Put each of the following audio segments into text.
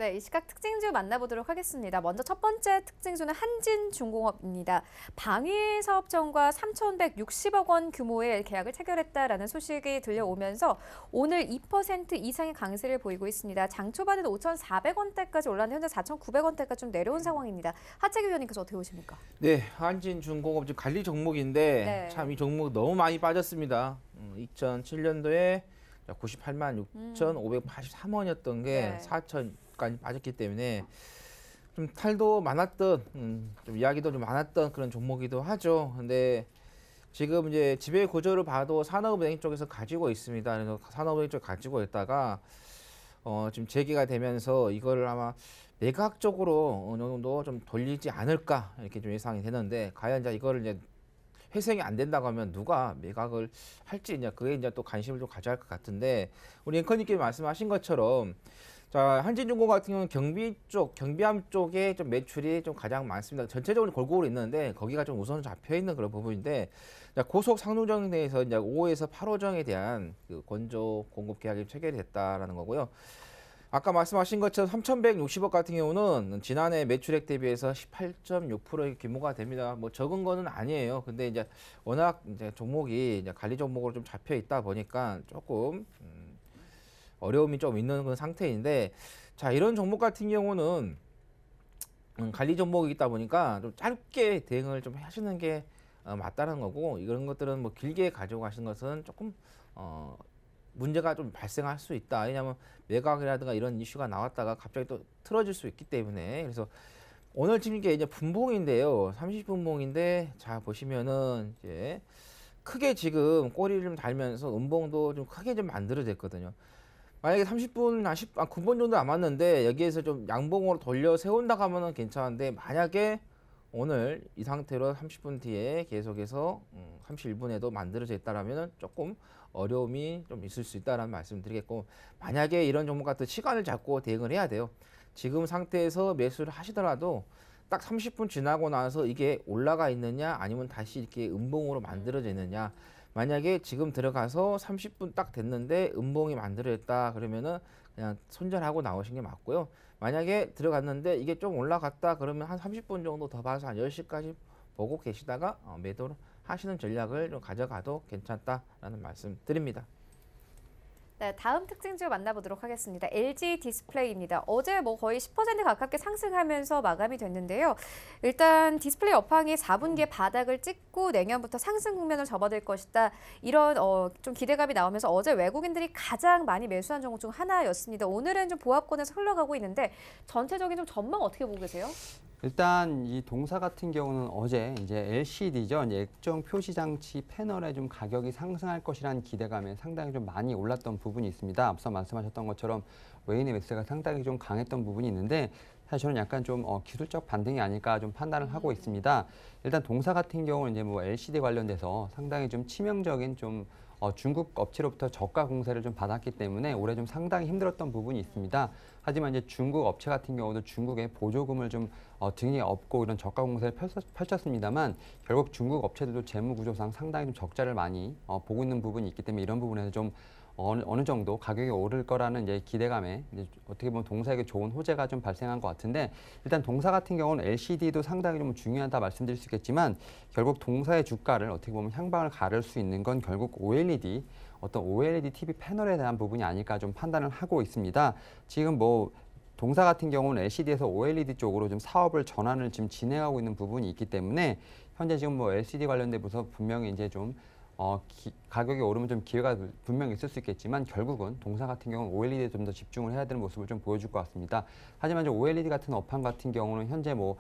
네, 이 시각 특징주 만나보도록 하겠습니다. 먼저 첫 번째 특징주는 한진중공업입니다. 방위사업청과 3,160억 원 규모의 계약을 체결했다라는 소식이 들려오면서 오늘 2% 이상의 강세를 보이고 있습니다. 장 초반에는 5,400원대까지 올랐는데 현재 4,900원대까지 좀 내려온 상황입니다. 하채기 위원님께서 어떻게 보십니까? 네, 한진중공업 지금 관리 종목인데 네. 참 이 종목 너무 많이 빠졌습니다. 2007년도에 98만 6,583원이었던 게 네. 4천까지 빠졌기 때문에 좀 탈도 많았던, 좀 이야기도 좀 많았던 그런 종목이기도 하죠. 근데 지금 이제 지배 구조를 봐도 산업은행 쪽에서 가지고 있습니다. 그래서 산업은행 쪽 가지고 있다가 지금 재개가 되면서 이거를 아마 매각적으로 어느 정도 좀 돌리지 않을까 이렇게 좀 예상이 되는데 과연 이제 이거를 이제 회생이 안 된다고 하면 누가 매각을 할지 이제 그게 이제 또 관심을 좀 가져야 할 것 같은데 우리 앵커님께 말씀하신 것처럼 자 한진중공 같은 경우는 경비함 쪽에 좀 매출이 좀 가장 많습니다. 전체적으로 골고루 있는데 거기가 좀 우선 잡혀 있는 그런 부분인데 고속 상루정에 대해서 이제 5에서 8호정에 대한 그 건조 공급 계약이 체결이 됐다라는 거고요. 아까 말씀하신 것처럼 3,160억 같은 경우는 지난해 매출액 대비해서 18.6%의 규모가 됩니다. 뭐 적은 거는 아니에요. 근데 이제 워낙 이제 종목이 이제 관리 종목으로 좀 잡혀 있다 보니까 조금 어려움이 좀 있는 그런 상태인데 자 이런 종목 같은 경우는 관리 종목이다 보니까 좀 짧게 대응을 좀 하시는 게 맞다는 거고 이런 것들은 뭐 길게 가지고 가시는 것은 조금 문제가 좀 발생할 수 있다. 왜냐하면 매각이라든가 이런 이슈가 나왔다가 갑자기 또 틀어질 수 있기 때문에 그래서 오늘 지금 이게 이제 분봉인데요. 30분봉인데 자 보시면은 이제 크게 지금 꼬리를 좀 달면서 음봉도 좀 크게 좀 만들어졌거든요. 만약에 30분, 9분 정도 남았는데 여기에서 좀 양봉으로 돌려 세운다고 하면은 괜찮은데 만약에 오늘 이 상태로 30분 뒤에 계속해서 31분에도 만들어져 있다라면은 조금 어려움이 좀 있을 수 있다라는 말씀을 드리겠고 만약에 이런 종목 같은 시간을 잡고 대응을 해야 돼요. 지금 상태에서 매수를 하시더라도 딱 30분 지나고 나서 이게 올라가 있느냐 아니면 다시 이렇게 음봉으로 만들어져 있느냐 만약에 지금 들어가서 30분 딱 됐는데 음봉이 만들어졌다 그러면은 그냥 손절하고 나오신 게 맞고요. 만약에 들어갔는데 이게 좀 올라갔다 그러면 한 30분 정도 더 봐서 한 10시까지 보고 계시다가 매도를 하시는 전략을 좀 가져가도 괜찮다라는 말씀 드립니다. 네, 다음 특징주 만나보도록 하겠습니다. LG 디스플레이입니다. 어제 뭐 거의 10% 가깝게 상승하면서 마감이 됐는데요. 일단 디스플레이 업황이 4분기에 바닥을 찍고 내년부터 상승 국면을 접어들 것이다. 이런 좀 기대감이 나오면서 어제 외국인들이 가장 많이 매수한 종목 중 하나였습니다. 오늘은 좀 보합권에서 흘러가고 있는데 전체적인 좀 전망 어떻게 보고 계세요? 일단 이 동사 같은 경우는 어제 이제 LCD죠. 이제 액정 표시 장치 패널의 좀 가격이 상승할 것이라는 기대감에 상당히 좀 많이 올랐던 부분이 있습니다. 앞서 말씀하셨던 것처럼 외인의 매수가 상당히 좀 강했던 부분이 있는데 사실 저는 약간 좀 기술적 반등이 아닐까 좀 판단을 하고 있습니다. 일단 동사 같은 경우는 이제 뭐 LCD 관련돼서 상당히 좀 치명적인 좀 중국 업체로부터 저가 공세를 좀 받았기 때문에 올해 좀 상당히 힘들었던 부분이 있습니다. 하지만 이제 중국 업체 같은 경우도 중국에 보조금을 좀 등에 업고 이런 저가 공세를 펼쳤습니다만 결국 중국 업체들도 재무 구조상 상당히 좀 적자를 많이 보고 있는 부분이 있기 때문에 이런 부분에서 좀 어느 정도 가격이 오를 거라는 이제 기대감에 이제 어떻게 보면 동사에게 좋은 호재가 좀 발생한 것 같은데 일단 동사 같은 경우는 LCD도 상당히 좀 중요하다 말씀드릴 수 있겠지만 결국 동사의 주가를 어떻게 보면 향방을 가를 수 있는 건 결국 OLED 어떤 OLED TV 패널에 대한 부분이 아닐까 좀 판단을 하고 있습니다. 지금 뭐 동사 같은 경우는 LCD에서 OLED 쪽으로 좀 사업을 전환을 지금 진행하고 있는 부분이 있기 때문에 현재 지금 뭐 LCD 관련돼서 분명히 이제 좀 가격이 오르면 좀 기회가 분명히 있을 수 있겠지만 결국은 동사 같은 경우는 OLED에 좀 더 집중을 해야 되는 모습을 좀 보여줄 것 같습니다. 하지만 이제 OLED 같은 업황 같은 경우는 현재 뭐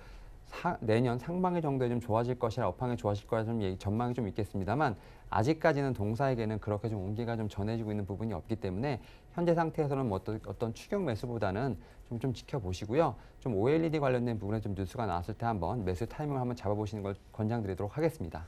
내년 상반기 정도에 좀 좋아질 것이라 업황이 좋아질 거라 좀 전망이 좀 있겠습니다만 아직까지는 동사에게는 그렇게 좀 온기가 좀 전해지고 있는 부분이 없기 때문에 현재 상태에서는 뭐 어떤 추격 매수보다는 좀 지켜보시고요. 좀 OLED 관련된 부분에 좀 뉴스가 나왔을 때 한번 매수 타이밍을 한번 잡아보시는 걸 권장드리도록 하겠습니다.